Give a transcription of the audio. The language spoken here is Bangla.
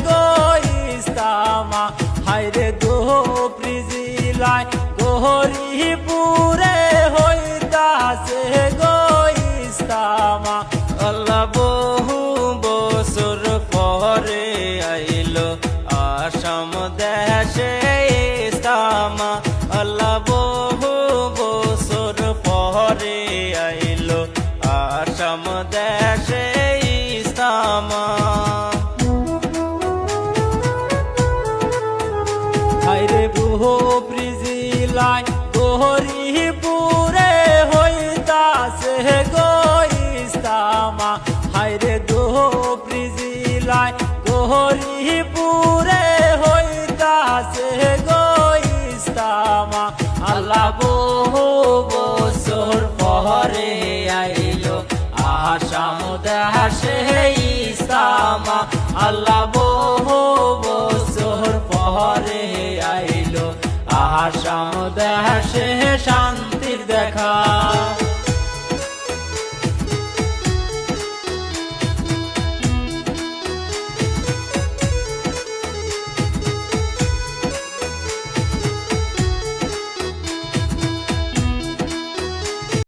গো ইস্তামা হায়রে ধুবড়ী জেলায় গৌরীপুরে হইতাছে গো ইস্তামা। আল্লাহ বহু বছর পরে আইলো আসাম দেশে ইস্তামা। আল্লাহ বহু বছর পরে আইলো আসাম দেশে ইস্তামা। হায়রে ধুবড়ী জেলায় গৌরীপুরে হইতাছে গো ইস্তামা হায়রে ধুবড়ী জেলায় গৌরীপুরে হইতাছে গো ইস্তামা। আল্লাহ বহু বছর পরে আইলো আসাম দেশে ইস্তামা। আল্লাহ বহু বছর পরে আইলো আসাম দেশে শান্তির দেখা।